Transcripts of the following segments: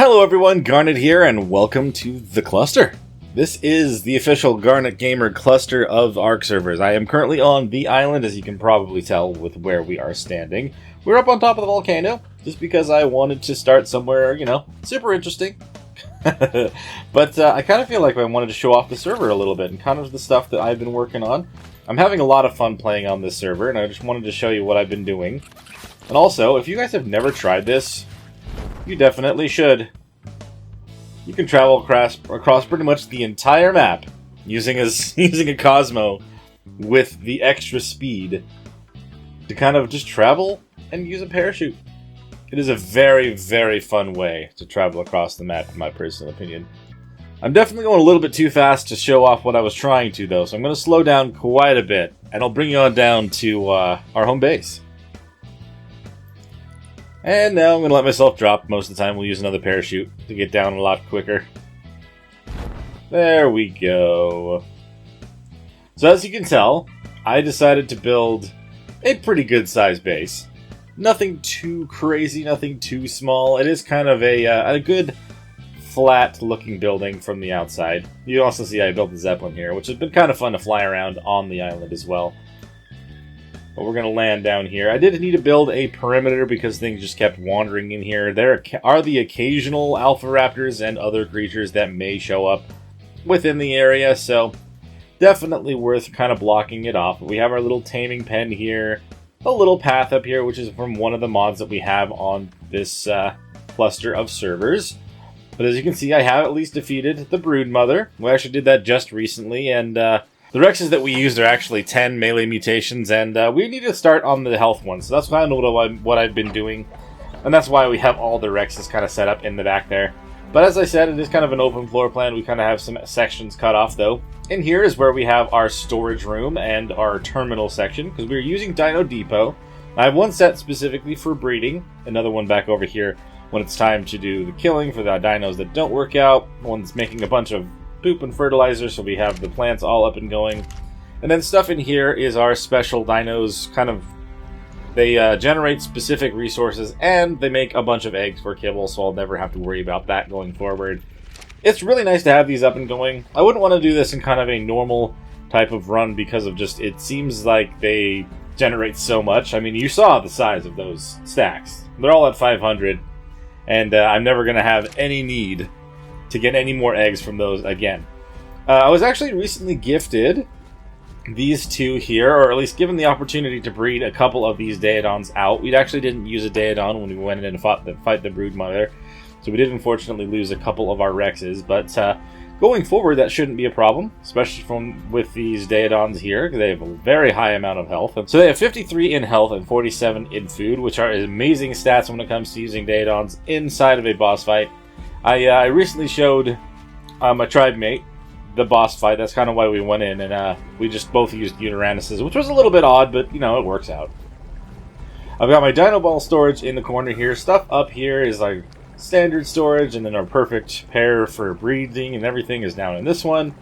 Hello everyone, Garnet here, and welcome to the cluster. This is the official Garnet Gamer cluster of ARK servers. I am currently on the island, as you can probably tell with where we are standing. We're up on top of the volcano, just because I wanted to start somewhere, super interesting. But I kind of feel like I wanted to show off the server a little bit, and kind of the stuff that I've been working on. I'm having a lot of fun playing on this server, and I just wanted to show you what I've been doing. And also, if you guys have never tried this, you definitely should. You can travel across pretty much the entire map using a Cosmo with the extra speed to kind of just travel and use a parachute. It is a very, very fun way to travel across the map, in my personal opinion. I'm definitely going a little bit too fast to show off what I was trying to, though, so I'm going to slow down quite a bit, and I'll bring you on down to our home base. And now I'm going to let myself drop. Most of the time we'll use another parachute to get down a lot quicker. There we go. So as you can tell, I decided to build a pretty good sized base. Nothing too crazy, nothing too small. It is kind of a good flat looking building from the outside. You can also see I built the Zeppelin here, which has been kind of fun to fly around on the island as well. But we're going to land down here. I did need to build a perimeter because things just kept wandering in here. There are the occasional alpha raptors and other creatures that may show up within the area, so definitely worth kind of blocking it off. We have our little taming pen here, a little path up here, which is from one of the mods that we have on this cluster of servers. But as you can see, I have at least defeated the Broodmother. We actually did that just recently, and the Rexes that we used are actually 10 melee mutations, and we need to start on the health one, so that's kind of what I've been doing. And that's why we have all the Rexes kind of set up in the back there. But as I said, it is kind of an open floor plan. We kind of have some sections cut off, though. And here is where we have our storage room and our terminal section, because we're using Dino Depot. I have one set specifically for breeding, another one back over here when it's time to do the killing for the dinos that don't work out. One's making a bunch of poop and fertilizer, so we have the plants all up and going. And then stuff in here is our special dinos. They generate specific resources, and they make a bunch of eggs for kibble, so I'll never have to worry about that going forward. It's really nice to have these up and going. I wouldn't want to do this in kind of a normal type of run because of just, it seems like they generate so much. I mean, you saw the size of those stacks. They're all at 500, and I'm never going to have any need to get any more eggs from those again. I was actually recently gifted these two here, or at least given the opportunity to breed a couple of these Daedons out. We actually didn't use a Daedon when we went in and fight the Broodmother, so we did unfortunately lose a couple of our Rexes, but going forward that shouldn't be a problem, especially with these Daedons here, because they have a very high amount of health. So they have 53 in health and 47 in food, which are amazing stats when it comes to using Daedons inside of a boss fight. I recently showed my tribe mate the boss fight. That's kind of why we went in, and we just both used Uteranus's, which was a little bit odd, but, it works out. I've got my Dino Ball storage in the corner here. Stuff up here is like standard storage, and then our perfect pair for breeding and everything is down in this one.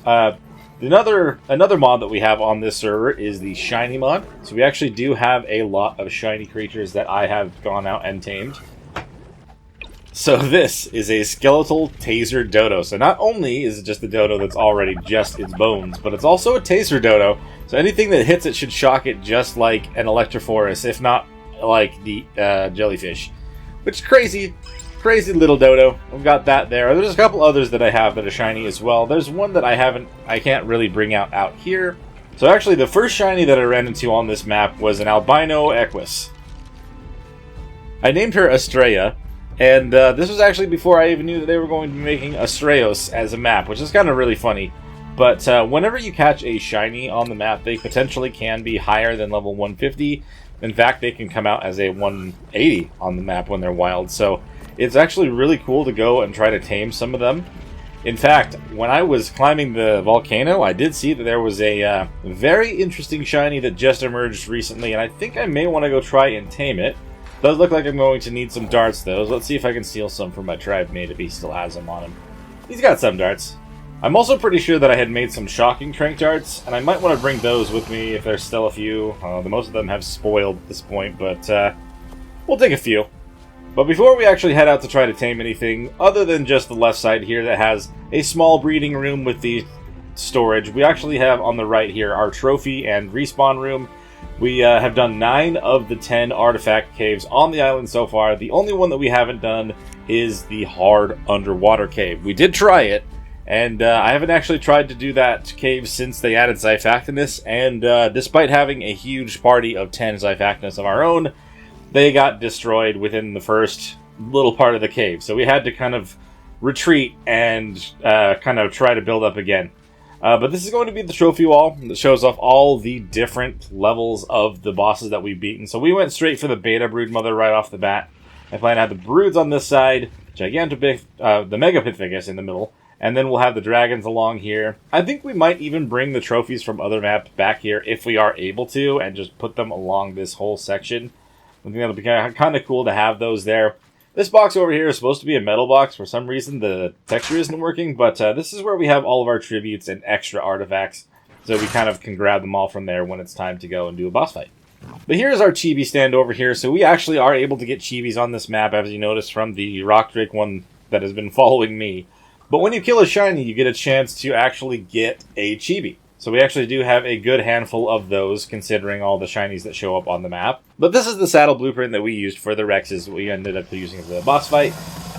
Another mod that we have on this server is the Shiny mod. So we actually do have a lot of shiny creatures that I have gone out and tamed. So this is a skeletal taser dodo. So not only is it just a dodo that's already just its bones, but it's also a taser dodo. So anything that hits it should shock it just like an Electrophorus, if not like the jellyfish. Which is crazy. Crazy little dodo. We've got that there. There's a couple others that I have that are shiny as well. There's one that I can't really bring out here. So actually the first shiny that I ran into on this map was an albino Equus. I named her Estrella. And this was actually before I even knew that they were going to be making Astraeos as a map, which is kind of really funny. But whenever you catch a shiny on the map, they potentially can be higher than level 150. In fact, they can come out as a 180 on the map when they're wild. So it's actually really cool to go and try to tame some of them. In fact, when I was climbing the volcano, I did see that there was a very interesting shiny that just emerged recently, and I think I may want to go try and tame it. Does look like I'm going to need some darts, though. So let's see if I can steal some from my tribe mate if he still has them on him. He's got some darts. I'm also pretty sure that I had made some shocking trank darts, and I might want to bring those with me if there's still a few. The most of them have spoiled at this point, but we'll take a few. But before we actually head out to try to tame anything, other than just the left side here that has a small breeding room with the storage, we actually have on the right here our trophy and respawn room. We have done 9 of the 10 artifact caves on the island so far. The only one that we haven't done is the hard underwater cave. We did try it, and I haven't actually tried to do that cave since they added Xiphactinus, and despite having a huge party of 10 Xiphactinus of our own, they got destroyed within the first little part of the cave. So we had to kind of retreat and kind of try to build up again. But this is going to be the trophy wall that shows off all the different levels of the bosses that we've beaten. So we went straight for the Beta Broodmother right off the bat. I plan to have the Broods on this side, the Megapith, I guess, in the middle, and then we'll have the Dragons along here. I think we might even bring the trophies from other maps back here if we are able to, and just put them along this whole section. I think that'll be kind of cool to have those there. This box over here is supposed to be a metal box. For some reason, the texture isn't working, but this is where we have all of our tributes and extra artifacts, so we kind of can grab them all from there when it's time to go and do a boss fight. But here's our chibi stand over here, so we actually are able to get chibis on this map, as you noticed from the Rock Drake one that has been following me. But when you kill a shiny, you get a chance to actually get a chibi. So we actually do have a good handful of those, considering all the shinies that show up on the map. But this is the saddle blueprint that we used for the Rexes. We ended up using for the boss fight.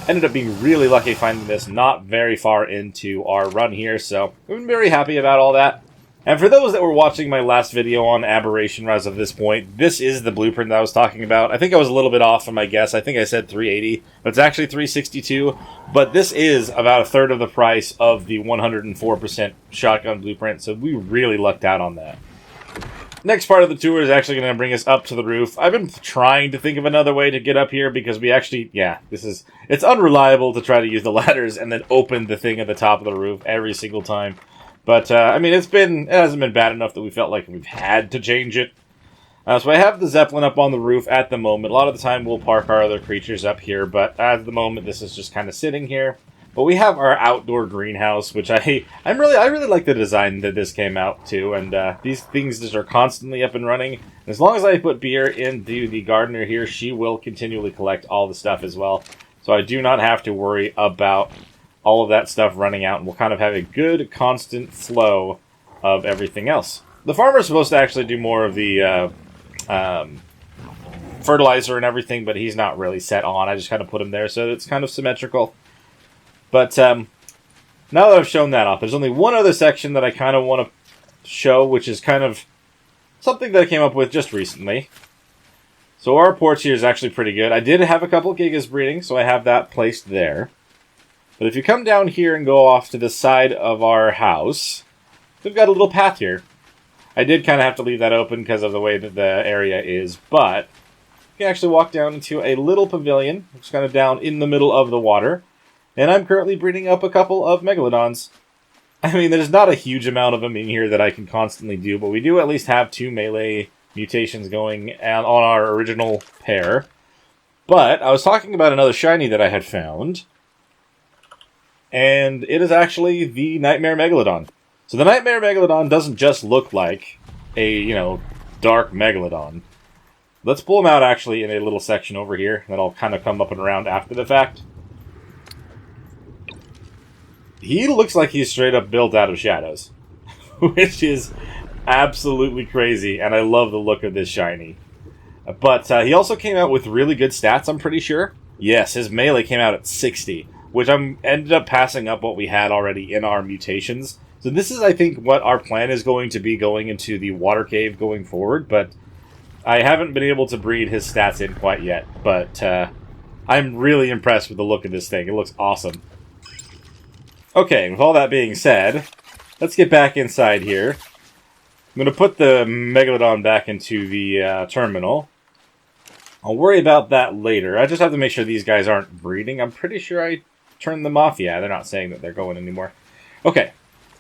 Ended up being really lucky finding this not very far into our run here, so we've been very happy about all that. And for those that were watching my last video on Aberration as of this point, this is the blueprint that I was talking about. I think I was a little bit off on my guess. I think I said 380, but it's actually 362. But this is about a third of the price of the 104% shotgun blueprint, so we really lucked out on that. Next part of the tour is actually going to bring us up to the roof. I've been trying to think of another way to get up here because we actually, it's unreliable to try to use the ladders and then open the thing at the top of the roof every single time. But, I mean, it hasn't been bad enough that we felt like we've had to change it. So I have the Zeppelin up on the roof at the moment. A lot of the time we'll park our other creatures up here, but at the moment this is just kind of sitting here. But we have our outdoor greenhouse, which I really like the design that this came out to, and these things just are constantly up and running. And as long as I put beer into the gardener here, she will continually collect all the stuff as well. So I do not have to worry about all of that stuff running out, and we'll kind of have a good, constant flow of everything else. The farmer's supposed to actually do more of the fertilizer and everything, but he's not really set on. I just kind of put him there so it's kind of symmetrical. But now that I've shown that off, there's only one other section that I kind of want to show, which is kind of something that I came up with just recently. So our porch here is actually pretty good. I did have a couple of Gigas breeding, so I have that placed there. But if you come down here and go off to the side of our house, we've got a little path here. I did kind of have to leave that open because of the way that the area is, but you can actually walk down into a little pavilion, which is kind of down in the middle of the water. And I'm currently breeding up a couple of Megalodons. I mean, there's not a huge amount of them in here that I can constantly do, but we do at least have 2 melee mutations going on our original pair. But I was talking about another shiny that I had found, and it is actually the Nightmare Megalodon. So the Nightmare Megalodon doesn't just look like a, dark Megalodon. Let's pull him out actually in a little section over here, that'll kind of come up and around after the fact. He looks like he's straight up built out of shadows, which is absolutely crazy, and I love the look of this shiny. But he also came out with really good stats, I'm pretty sure. Yes, his melee came out at 60, which ended up passing up what we had already in our mutations. So this is, I think, what our plan is going to be going into the water cave going forward, but I haven't been able to breed his stats in quite yet. But I'm really impressed with the look of this thing. It looks awesome. Okay, with all that being said, let's get back inside here. I'm going to put the Megalodon back into the terminal. I'll worry about that later. I just have to make sure these guys aren't breeding. I'm pretty sure I turned them off. Yeah, they're not saying that they're going anymore. Okay,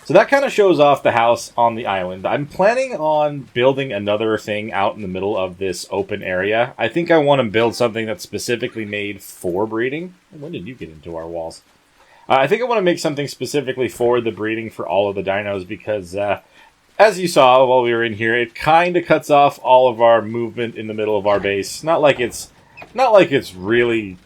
so that kind of shows off the house on the island. I'm planning on building another thing out in the middle of this open area. I think I want to build something that's specifically made for breeding. When did you get into our walls? I think I want to make something specifically for the breeding for all of the dinos because, as you saw while we were in here, it kind of cuts off all of our movement in the middle of our base. Not like it's really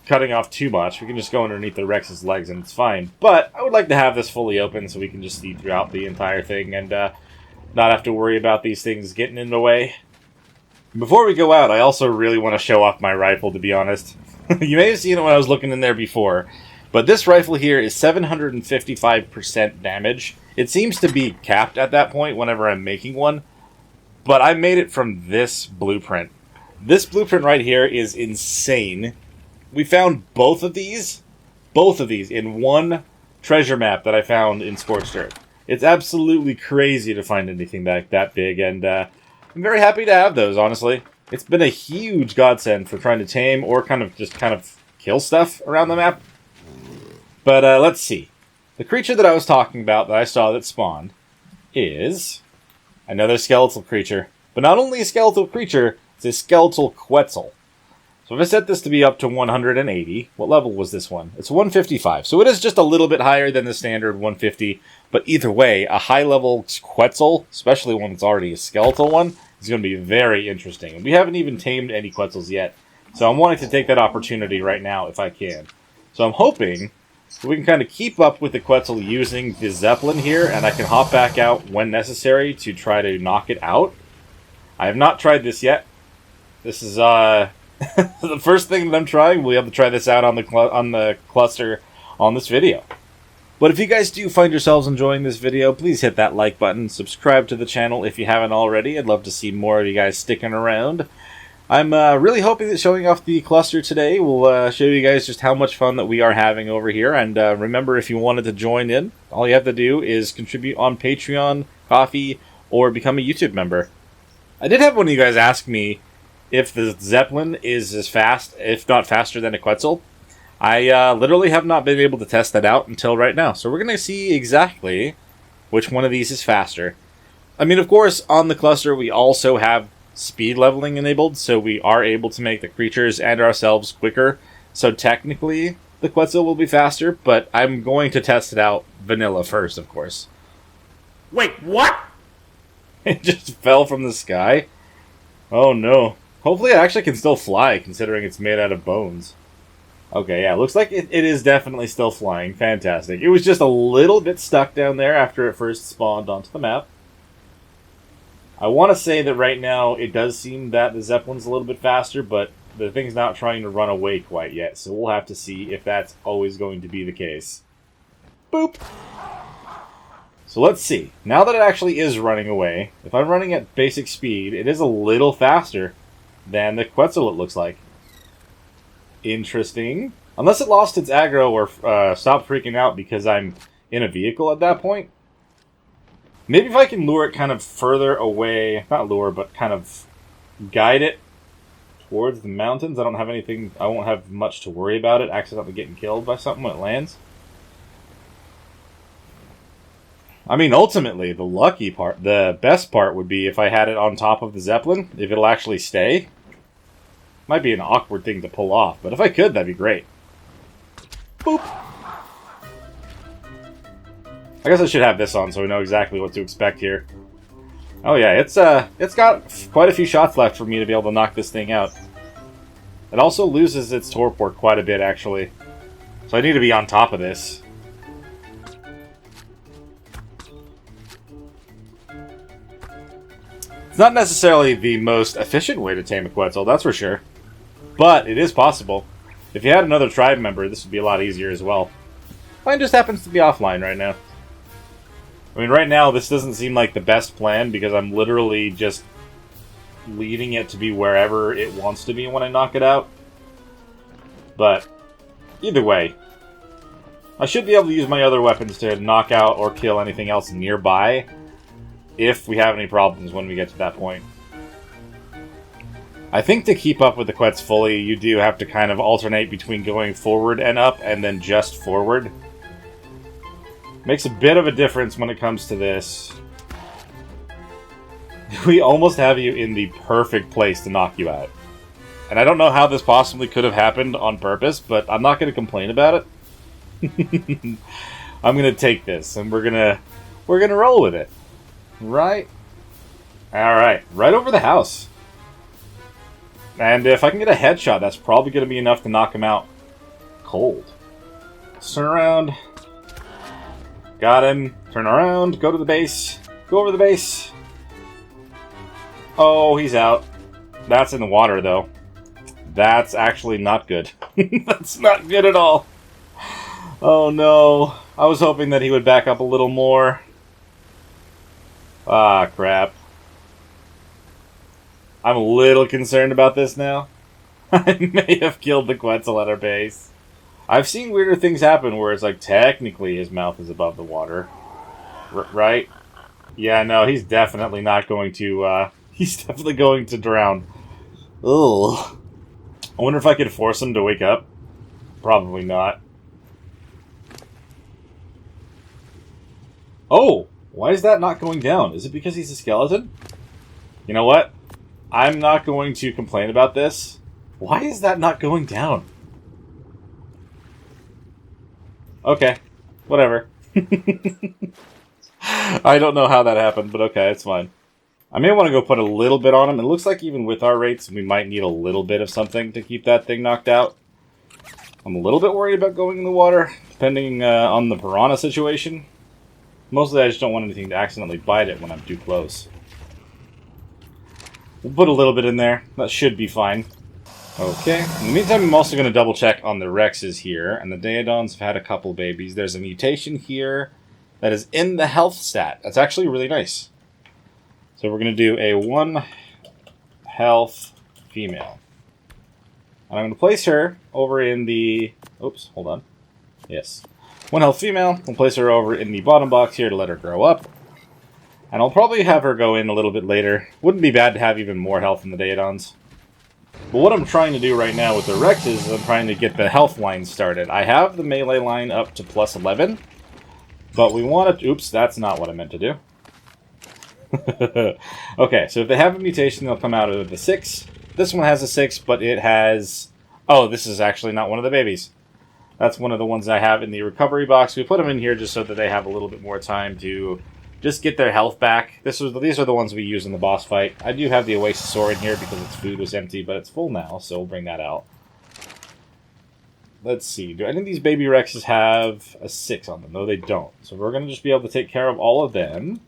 cutting off too much. We can just go underneath the Rex's legs and it's fine. But I would like to have this fully open so we can just see throughout the entire thing and not have to worry about these things getting in the way. Before we go out, I also really want to show off my rifle, to be honest. You may have seen it when I was looking in there before, but this rifle here is 755% damage. It seems to be capped at that point whenever I'm making one, but I made it from this blueprint. This blueprint right here is insane. We found both of these in one treasure map that I found in Scorched Earth. It's absolutely crazy to find anything that big, and I'm very happy to have those, honestly. It's been a huge godsend for trying to tame or kind of kill stuff around the map. But let's see. The creature that I was talking about that I saw that spawned is another skeletal creature. But not only a skeletal creature, it's a skeletal Quetzal. So if I set this to be up to 180, what level was this one? It's 155. So it is just a little bit higher than the standard 150. But either way, a high-level Quetzal, especially one that's already a skeletal one, is going to be very interesting. And we haven't even tamed any Quetzals yet. So I'm wanting to take that opportunity right now if I can. So I'm hoping we can kind of keep up with the Quetzal using the Zeppelin here, and I can hop back out when necessary to try to knock it out. I have not tried this yet. This is the first thing that I'm trying. We'll have to try this out on the cluster on this video. But if you guys do find yourselves enjoying this video, please hit that like button, subscribe to the channel if you haven't already. I'd love to see more of you guys sticking around. I'm really hoping that showing off the cluster today will show you guys just how much fun that we are having over here. And remember, if you wanted to join in, all you have to do is contribute on Patreon, Coffee, or become a YouTube member. I did have one of you guys ask me if the Zeppelin is as fast, if not faster than a Quetzal. I literally have not been able to test that out until right now. So we're going to see exactly which one of these is faster. I mean, of course, on the cluster we also have speed leveling enabled, so we are able to make the creatures and ourselves quicker. So technically, the Quetzal will be faster, but I'm going to test it out vanilla first, of course. Wait, what? It just fell from the sky? Oh no. Hopefully it actually can still fly, considering it's made out of bones. Okay, yeah, looks like it is definitely still flying. Fantastic. It was just a little bit stuck down there after it first spawned onto the map. I want to say that right now it does seem that the Zeppelin's a little bit faster, but the thing's not trying to run away quite yet, so we'll have to see if that's always going to be the case. Boop! So let's see. Now that it actually is running away, if I'm running at basic speed, it is a little faster than the Quetzal, it looks like. Interesting. Unless it lost its aggro or stopped freaking out because I'm in a vehicle at that point. Maybe if I can lure it kind of further away, not lure, but kind of guide it towards the mountains. I won't have much to worry about it accidentally getting killed by something when it lands. I mean, ultimately, the best part would be if I had it on top of the Zeppelin, if it'll actually stay. Might be an awkward thing to pull off, but if I could, that'd be great. Boop! I guess I should have this on so we know exactly what to expect here. Oh yeah, it's got quite a few shots left for me to be able to knock this thing out. It also loses its torpor quite a bit, actually. So I need to be on top of this. It's not necessarily the most efficient way to tame a Quetzal, that's for sure. But it is possible. If you had another tribe member, this would be a lot easier as well. Mine just happens to be offline right now. I mean, right now, this doesn't seem like the best plan because I'm literally just leading it to be wherever it wants to be when I knock it out. But either way, I should be able to use my other weapons to knock out or kill anything else nearby if we have any problems when we get to that point. I think to keep up with the Quetz fully, you do have to kind of alternate between going forward and up and then just forward. Makes a bit of a difference when it comes to this. We almost have you in the perfect place to knock you out. And I don't know how this possibly could have happened on purpose, but I'm not going to complain about it. I'm going to take this, and we're gonna roll with it. Right? Alright, right over the house. And if I can get a headshot, that's probably going to be enough to knock him out. cold. Let's turn around. Got him. Turn around. Go to the base. Go over the base. Oh, he's out. That's in the water, though. That's actually not good. That's not good at all. Oh, no. I was hoping that he would back up a little more. Ah, crap. I'm a little concerned about this now. I may have killed the Quetzal at our base. I've seen weirder things happen where it's like technically his mouth is above the water. Right? Yeah, no, he's definitely not going to, he's definitely going to drown. Ugh. I wonder if I could force him to wake up. Probably not. Oh! Why is that not going down? Is it because he's a skeleton? You know what? I'm not going to complain about this. Why is that not going down? Okay. Whatever. I don't know how that happened, but okay, it's fine. I may want to go put a little bit on him. It looks like even with our rates, we might need a little bit of something to keep that thing knocked out. I'm a little bit worried about going in the water, depending on the piranha situation. Mostly I just don't want anything to accidentally bite it when I'm too close. We'll put a little bit in there. That should be fine. Okay. In the meantime, I'm also going to double check on the Rexes here. And the Daedons have had a couple babies. There's a mutation here that is in the health stat. That's actually really nice. So we're going to do a 1 health female. And I'm going to place her over in the... Oops, hold on. Yes. 1 health female. We'll place her over in the bottom box here to let her grow up. And I'll probably have her go in a little bit later. Wouldn't be bad to have even more health in the Daedons. But what I'm trying to do right now with the Rexes is I'm trying to get the health line started. I have the melee line up to plus 11. But we want to... Oops, that's not what I meant to do. Okay, so if they have a mutation, they'll come out of the 6. This one has a 6, but it has... Oh, this is actually not one of the babies. That's one of the ones I have in the recovery box. We put them in here just so that they have a little bit more time to just get their health back. These are the ones we use in the boss fight. I do have the Oasisaur in here because its food was empty, but it's full now, so we'll bring that out. Let's see. Do any of these baby Rexes have a 6 on them? No, they don't. So we're going to just be able to take care of all of them.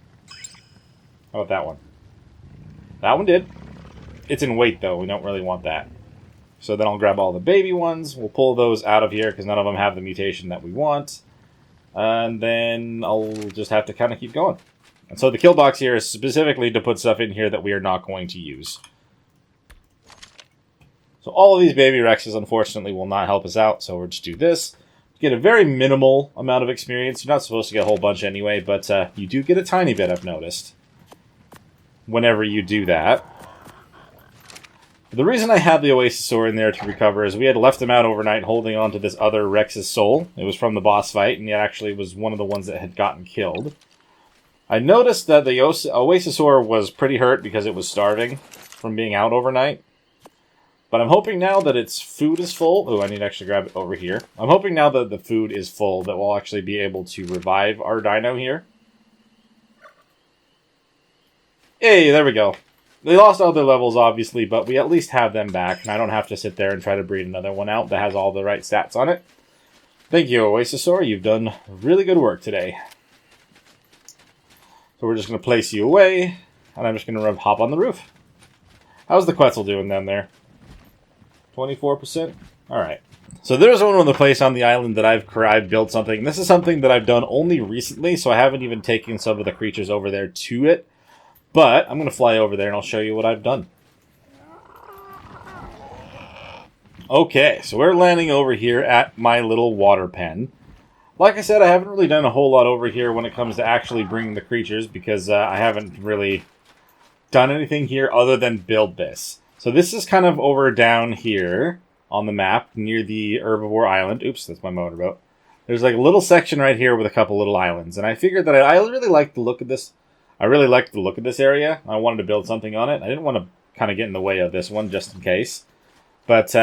How about that one? That one did. It's in weight, though. We don't really want that. So then I'll grab all the baby ones. We'll pull those out of here because none of them have the mutation that we want. And then I'll just have to kind of keep going. And so the kill box here is specifically to put stuff in here that we are not going to use. So all of these baby Rexes, unfortunately, will not help us out. So we'll just do this. Get a very minimal amount of experience. You're not supposed to get a whole bunch anyway, but you do get a tiny bit, I've noticed. Whenever you do that. The reason I had the Oasisaur in there to recover is we had left him out overnight holding on to this other Rex's soul. It was from the boss fight, and it actually was one of the ones that had gotten killed. I noticed that the Oasisaur was pretty hurt because it was starving from being out overnight. But I'm hoping now that its food is full... Oh, I need to actually grab it over here. I'm hoping now that the food is full that we'll actually be able to revive our dino here. Hey, there we go. They lost all their levels, obviously, but we at least have them back, and I don't have to sit there and try to breed another one out that has all the right stats on it. Thank you, Oasisaur. You've done really good work today. So we're just going to place you away, and I'm just going to hop on the roof. How's the Quetzal doing down there? 24%? Alright. So there's one other place on the island that I've built something. This is something that I've done only recently, so I haven't even taken some of the creatures over there to it. But I'm going to fly over there and I'll show you what I've done. Okay, so we're landing over here at my little water pen. Like I said, I haven't really done a whole lot over here when it comes to actually bringing the creatures because I haven't really done anything here other than build this. So this is kind of over down here on the map near the herbivore island. Oops, that's my motorboat. There's like a little section right here with a couple little islands. And I figured that I really like the look of this. I really like the look of this area. I wanted to build something on it. I didn't want to kind of get in the way of this one just in case. But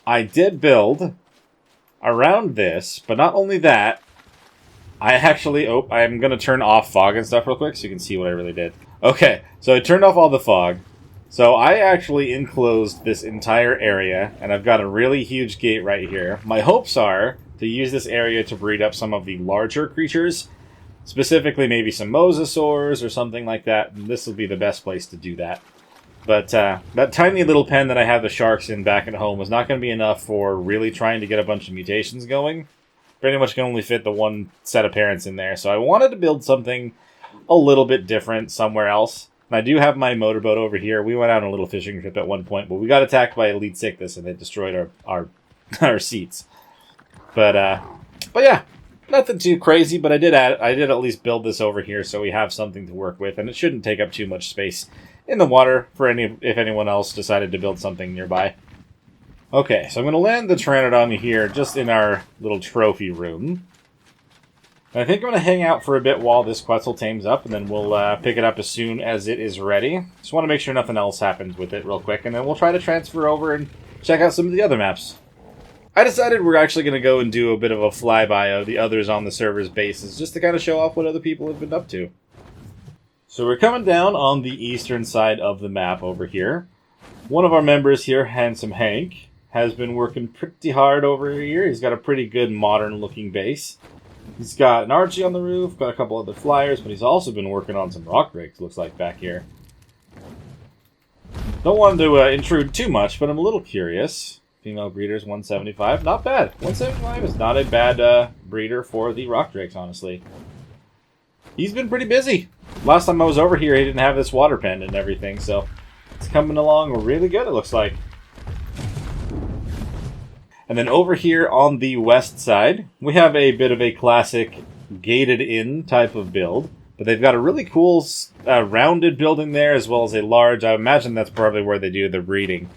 I did build around this. But not only that, I actually... Oh, I'm going to turn off fog and stuff real quick so you can see what I really did. Okay, so I turned off all the fog. So I actually enclosed this entire area, and I've got a really huge gate right here. My hopes are to use this area to breed up some of the larger creatures, specifically maybe some mosasaurs or something like that, and this will be the best place to do that. But that tiny little pen that I have the sharks in back at home was not going to be enough for really trying to get a bunch of mutations going. Pretty much can only fit the one set of parents in there, so I wanted to build something a little bit different somewhere else. And I do have my motorboat over here. We went out on a little fishing trip at one point, but we got attacked by elite sickness and it destroyed our seats. But yeah, nothing too crazy. But I did at least build this over here so we have something to work with, and it shouldn't take up too much space in the water for if anyone else decided to build something nearby. Okay, so I'm going to land the Pteranodon here just in our little trophy room. I think I'm going to hang out for a bit while this Quetzal tames up, and then we'll pick it up as soon as it is ready. Just want to make sure nothing else happens with it real quick, and then we'll try to transfer over and check out some of the other maps. I decided we're actually going to go and do a bit of a flyby of the others on the server's bases, just to kind of show off what other people have been up to. So we're coming down on the eastern side of the map over here. One of our members here, Handsome Hank, has been working pretty hard over here. He's got a pretty good modern-looking base. He's got an Archie on the roof, got a couple other flyers, but he's also been working on some rock rigs, looks like, back here. Don't want to intrude too much, but I'm a little curious. Female breeders, 175. Not bad. 175 is not a bad breeder for the rock drakes, honestly. He's been pretty busy. Last time I was over here, he didn't have this water pen and everything, so it's coming along really good, it looks like. And then over here on the west side, we have a bit of a classic gated-in type of build. But they've got a really cool rounded building there, as well as a large... I imagine that's probably where they do the breeding.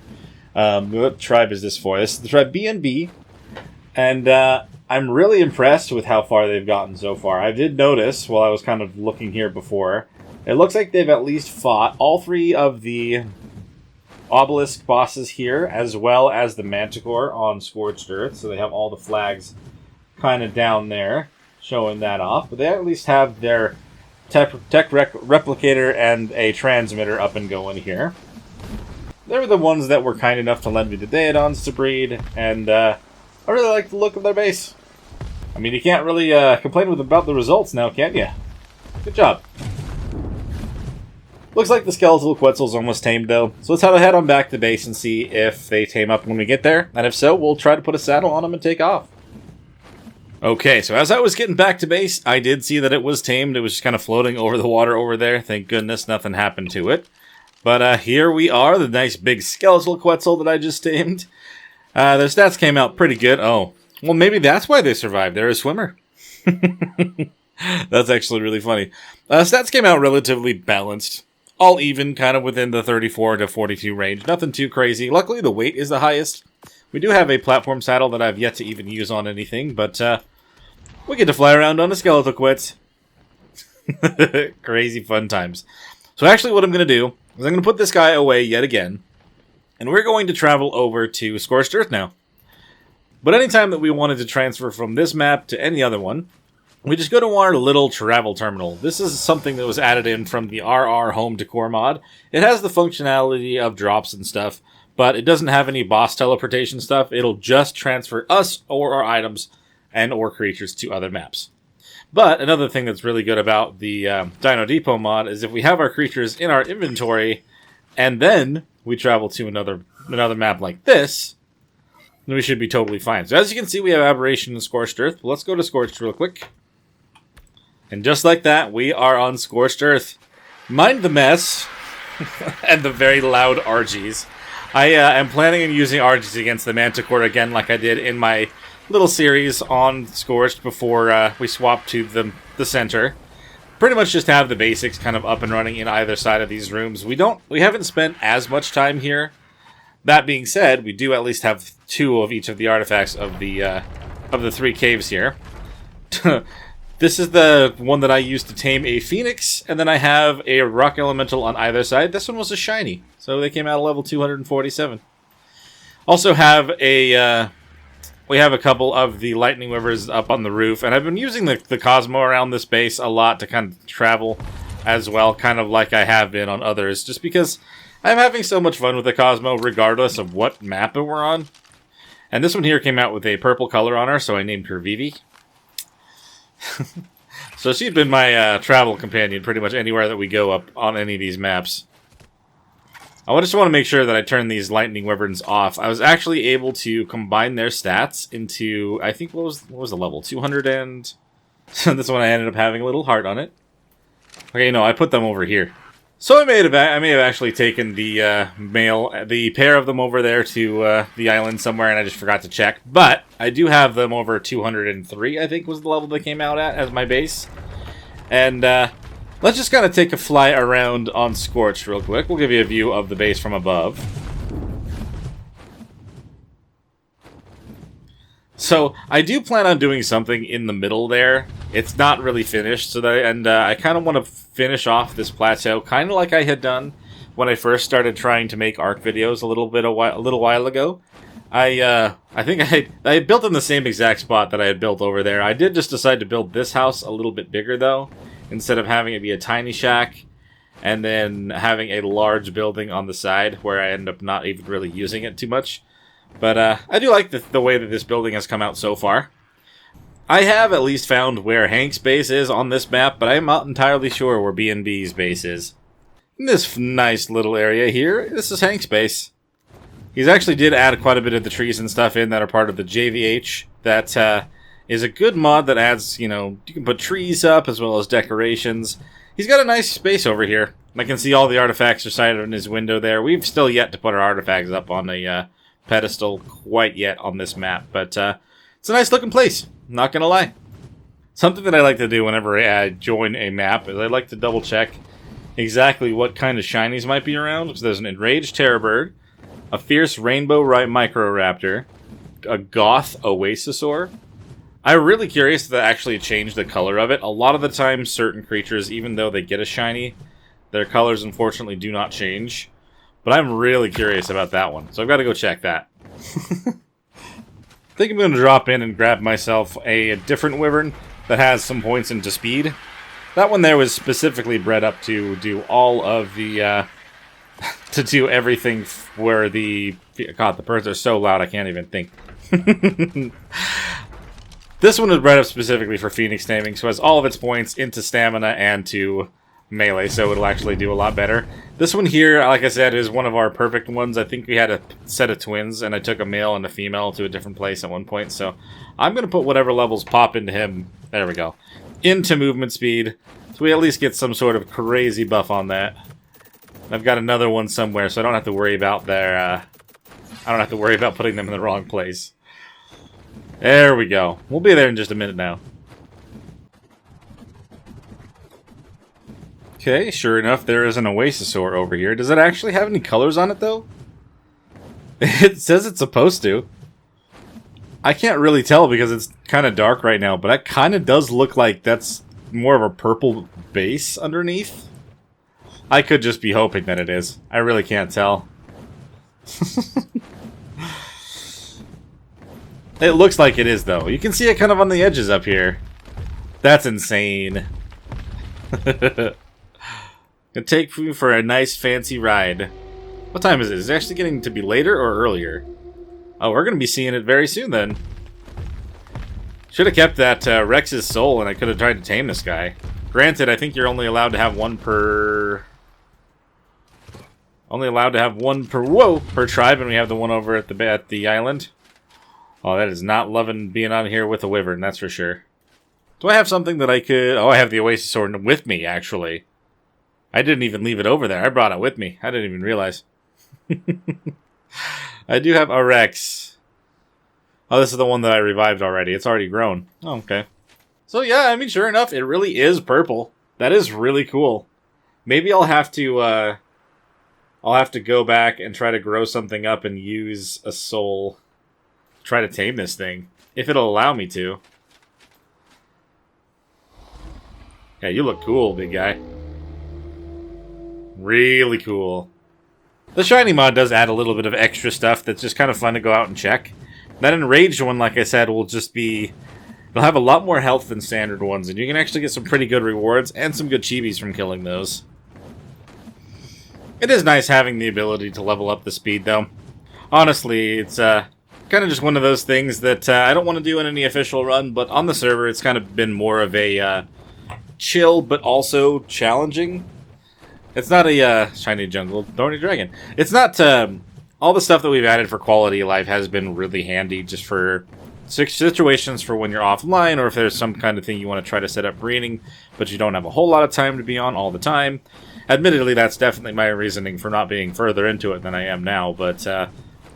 What tribe is this for? This is the tribe B&B. And I'm really impressed with how far they've gotten so far. I did notice, while I was kind of looking here before, it looks like they've at least fought all three of the obelisk bosses here, as well as the Manticore on Scorched Earth. So they have all the flags kind of down there, showing that off. But they at least have their tech replicator and a transmitter up and going here. They were the ones that were kind enough to lend me the Daedons to breed, and I really like the look of their base. I mean, you can't really complain about the results now, can you? Good job. Looks like the skeletal Quetzal's almost tamed, though. So let's head on back to base and see if they tame up when we get there. And if so, we'll try to put a saddle on them and take off. Okay, so as I was getting back to base, I did see that it was tamed. It was just kind of floating over the water over there. Thank goodness nothing happened to it. But here we are, the nice big skeletal Quetzal that I just tamed. Their stats came out pretty good. Oh, well, maybe that's why they survived. They're a swimmer. That's actually really funny. Stats came out relatively balanced. All even, kind of within the 34 to 42 range. Nothing too crazy. Luckily, the weight is the highest. We do have a platform saddle that I've yet to even use on anything, but we get to fly around on a skeletal Quetz. Crazy fun times. So actually what I'm going to do is I'm going to put this guy away yet again, and we're going to travel over to Scorched Earth now. But anytime that we wanted to transfer from this map to any other one, we just go to our little travel terminal. This is something that was added in from the RR Home Decor mod. It has the functionality of drops and stuff, but it doesn't have any boss teleportation stuff. It'll just transfer us or our items and or creatures to other maps. But another thing that's really good about the Dino Depot mod is if we have our creatures in our inventory and then we travel to another map like this, then we should be totally fine. So as you can see, we have Aberration and Scorched Earth. Let's go to Scorched real quick. And just like that, we are on Scorched Earth. Mind the mess and the very loud RGs. I am planning on using RGs against the Manticore again like I did in my little series on Scorched before we swapped to the center. Pretty much just have the basics kind of up and running in either side of these rooms. We haven't spent as much time here. That being said, we do at least have 2 of each of the artifacts of the 3 caves here. This is the one that I used to tame a Phoenix, and then I have a Rock Elemental on either side. This one was a Shiny, so they came out at level 247. Also have we have a couple of the Lightning Weavers up on the roof, and I've been using the Cosmo around this base a lot to kind of travel as well, kind of like I have been on others, just because I'm having so much fun with the Cosmo, regardless of what map we're on. And this one here came out with a purple color on her, so I named her Vivi. So she's been my travel companion pretty much anywhere that we go up on any of these maps. I just want to make sure that I turn these lightning wyverns off. I was actually able to combine their stats into, I think, what was the level? 200 and... this one I ended up having a little heart on it. Okay, no, I put them over here. So I may have actually taken the the pair of them over there to the island somewhere, and I just forgot to check. But I do have them over 203, I think was the level they came out at as my base. And let's just kind of take a fly around on Scorched real quick. We'll give you a view of the base from above. So I do plan on doing something in the middle there. It's not really finished, I kind of want to finish off this plateau, kind of like I had done when I first started trying to make ARK videos a little while ago. I think I built in the same exact spot that I had built over there. I did just decide to build this house a little bit bigger though, instead of having it be a tiny shack and then having a large building on the side where I end up not even really using it too much. But I do like the way that this building has come out so far. I have at least found where Hank's base is on this map, but I'm not entirely sure where B&B's base is. In this nice little area here, this is Hank's base. He's actually did add quite a bit of the trees and stuff in that are part of the JVH. That is a good mod that adds, you can put trees up as well as decorations. He's got a nice space over here. I can see all the artifacts are sighted in his window there. We've still yet to put our artifacts up on a pedestal quite yet on this map, but it's a nice looking place, not gonna lie. Something that I like to do whenever I join a map is I like to double check exactly what kind of shinies might be around, because there's an enraged terrorbird, a fierce rainbow microraptor, a goth oasisaur. I'm really curious to actually change the color of it. A lot of the time certain creatures, even though they get a shiny, their colors unfortunately do not change. But I'm really curious about that one, so I've got to go check that. I think I'm going to drop in and grab myself a different wyvern that has some points into speed. That one there was specifically bred up to do all of the, to do everything where the... God, the birds are so loud I can't even think. This one was bred up specifically for Phoenix taming, so it has all of its points into stamina and to melee, so it'll actually do a lot better. This one here, like I said, is one of our perfect ones. I think we had a set of twins, and I took a male and a female to a different place at one point, so I'm going to put whatever levels pop into him, there we go, into movement speed, so we at least get some sort of crazy buff on that. I've got another one somewhere, so I don't have to worry about putting them in the wrong place. There we go. We'll be there in just a minute now. Okay, sure enough, there is an oasisaur over here. Does it actually have any colors on it, though? It says it's supposed to. I can't really tell because it's kind of dark right now, but it kind of does look like that's more of a purple base underneath. I could just be hoping that it is. I really can't tell. It looks like it is, though. You can see it kind of on the edges up here. That's insane. Gonna take you for a nice fancy ride. What time is it? Is it actually getting to be later or earlier? Oh, we're gonna be seeing it very soon then. Should have kept that Rex's soul, and I could have tried to tame this guy. Granted, I think you're only allowed to have one per... per tribe, and we have the one over at the island. Oh, that is not loving being on here with a wyvern, that's for sure. Do I have something that I could... Oh, I have the oasisaur with me, actually. I didn't even leave it over there. I brought it with me. I didn't even realize. I do have a Rex. Oh, this is the one that I revived already. It's already grown. Oh, okay. So yeah, I mean, sure enough, it really is purple. That is really cool. Maybe I'll have to go back and try to grow something up and use a soul. Try to tame this thing. If it'll allow me to. Yeah, you look cool, big guy. Really cool. The shiny mod does add a little bit of extra stuff that's just kind of fun to go out and check. That enraged one, like I said, will just be... They'll have a lot more health than standard ones, and you can actually get some pretty good rewards and some good chibis from killing those. It is nice having the ability to level up the speed, though. Honestly, it's kind of just one of those things that I don't want to do in any official run, but on the server, it's kind of been more of a chill, but also challenging. It's not a shiny jungle, thorny dragon. It's not all the stuff that we've added for quality of life has been really handy just for situations for when you're offline, or if there's some kind of thing you want to try to set up breeding, but you don't have a whole lot of time to be on all the time. Admittedly, that's definitely my reasoning for not being further into it than I am now, but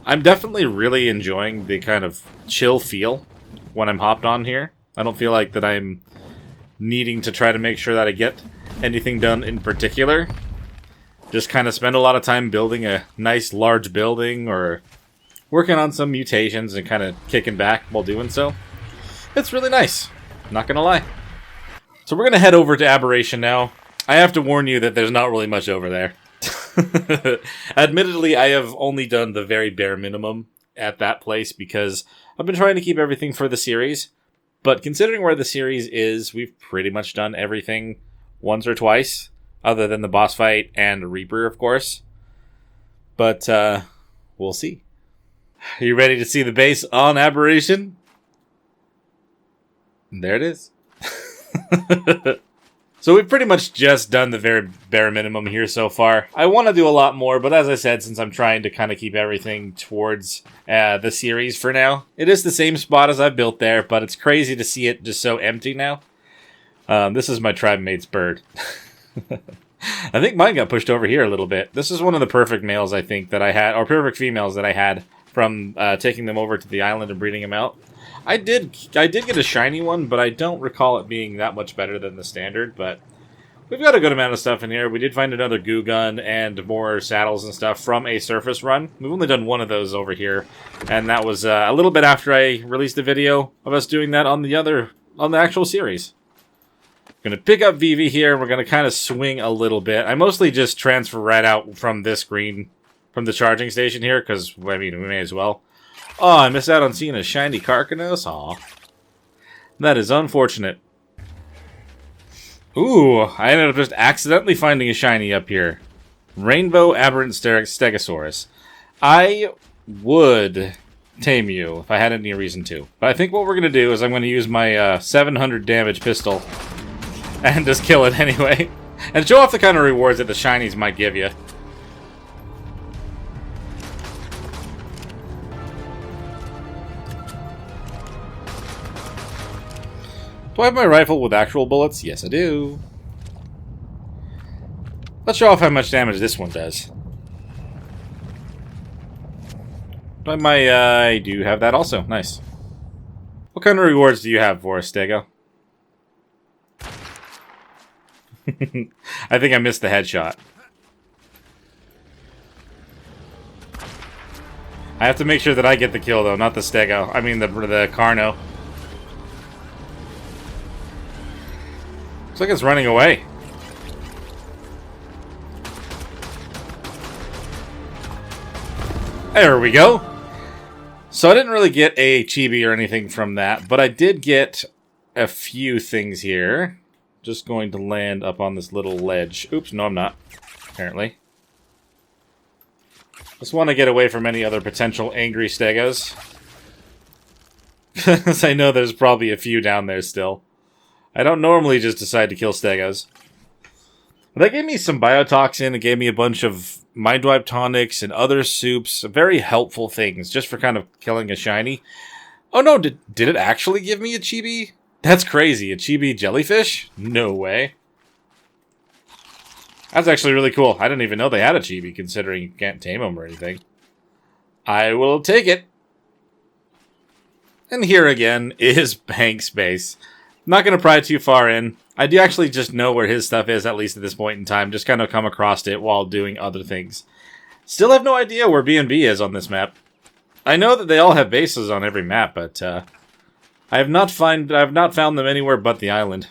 I'm definitely really enjoying the kind of chill feel when I'm hopped on here. I don't feel like that I'm needing to try to make sure that I get anything done in particular. Just kind of spend a lot of time building a nice large building or working on some mutations and kind of kicking back while doing so. It's really nice, not gonna lie. So we're gonna head over to Aberration now. I have to warn you that there's not really much over there. Admittedly, I have only done the very bare minimum at that place because I've been trying to keep everything for the series. But considering where the series is, we've pretty much done everything once or twice, other than the boss fight and Reaper, of course. But we'll see. Are you ready to see the base on Aberration? There it is. So we've pretty much just done the very bare minimum here so far. I want to do a lot more, but as I said, since I'm trying to kind of keep everything towards the series for now, it is the same spot as I built there, but it's crazy to see it just so empty now. This is my tribe mate's bird. I think mine got pushed over here a little bit. This is one of the perfect males, I think, that I had, or perfect females that I had from taking them over to the island and breeding them out. I did get a shiny one, but I don't recall it being that much better than the standard, but we've got a good amount of stuff in here. We did find another goo gun and more saddles and stuff from a surface run. We've only done one of those over here, and that was a little bit after I released a video of us doing that on the actual series. We're going to pick up Vivi here, and we're going to kind of swing a little bit. I mostly just transfer right out from this green, from the charging station here, because, I mean, we may as well. Oh, I missed out on seeing a shiny Carcanos. Aw. That is unfortunate. Ooh, I ended up just accidentally finding a shiny up here. Rainbow Aberrant Stegosaurus. I would tame you if I had any reason to. But I think what we're going to do is I'm going to use my 700 damage pistol and just kill it anyway. And show off the kind of rewards that the shinies might give you. Do I have my rifle with actual bullets? Yes, I do. Let's show off how much damage this one does. I do have that also. Nice. What kind of rewards do you have for us, Stego? I think I missed the headshot. I have to make sure that I get the kill, though, not the Stego. I mean, the Carno. Looks like it's running away. There we go. So I didn't really get a chibi or anything from that, but I did get a few things here. Just going to land up on this little ledge. Oops, no I'm not, apparently. Just want to get away from any other potential angry Stegos. Because I know there's probably a few down there still. I don't normally just decide to kill Stegos. But that gave me some biotoxin. It gave me a bunch of mind wipe tonics and other soups. Very helpful things just for kind of killing a shiny. Oh no, did it actually give me a chibi? That's crazy. A chibi jellyfish? No way. That's actually really cool. I didn't even know they had a chibi, considering you can't tame them or anything. I will take it. And here again is Hank's base. Not going to pry too far in. I do actually just know where his stuff is, at least at this point in time. Just kind of come across it while doing other things. Still have no idea where B&B is on this map. I know that they all have bases on every map, but I have not found them anywhere but the island.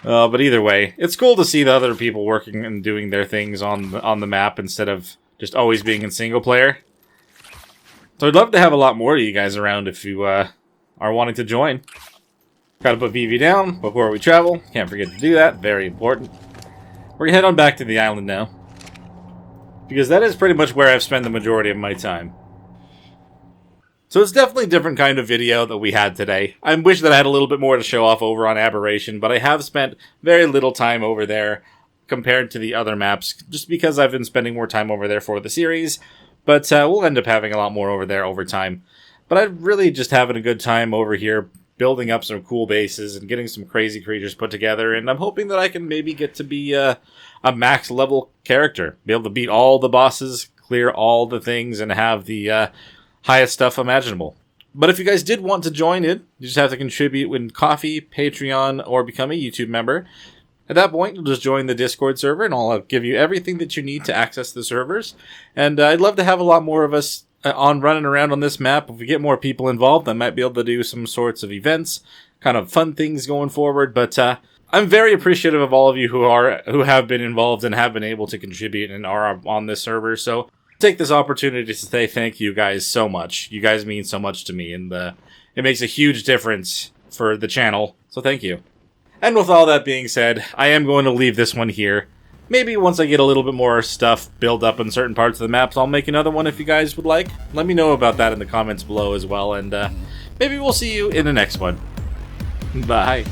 But either way, it's cool to see the other people working and doing their things on the map instead of just always being in single player. So I'd love to have a lot more of you guys around if you are wanting to join. Gotta put Vivi down before we travel. Can't forget to do that. Very important. We're gonna head on back to the island now. because that is pretty much where I've spent the majority of my time. So it's definitely a different kind of video that we had today. I wish that I had a little bit more to show off over on Aberration, but I have spent very little time over there compared to the other maps, just because I've been spending more time over there for the series, but we'll end up having a lot more over there over time. But I'm really just having a good time over here, building up some cool bases and getting some crazy creatures put together, and I'm hoping that I can maybe get to be a max level character, be able to beat all the bosses, clear all the things, and have the highest stuff imaginable. But if you guys did want to join in, you just have to contribute with Coffee, Patreon, or become a YouTube member. At that point, you'll just join the Discord server, and I'll give you everything that you need to access the servers. And I'd love to have a lot more of us on running around on this map. If we get more people involved, I might be able to do some sorts of events, kind of fun things going forward. But I'm very appreciative of all of you who have been involved and have been able to contribute and are on this server. So take this opportunity to say thank you guys so much. You guys mean so much to me, and it makes a huge difference for the channel. So thank you. And with all that being said, I am going to leave this one here. Maybe once I get a little bit more stuff built up in certain parts of the maps, I'll make another one if you guys would like. Let me know about that in the comments below as well, and maybe we'll see you in the next one. Bye.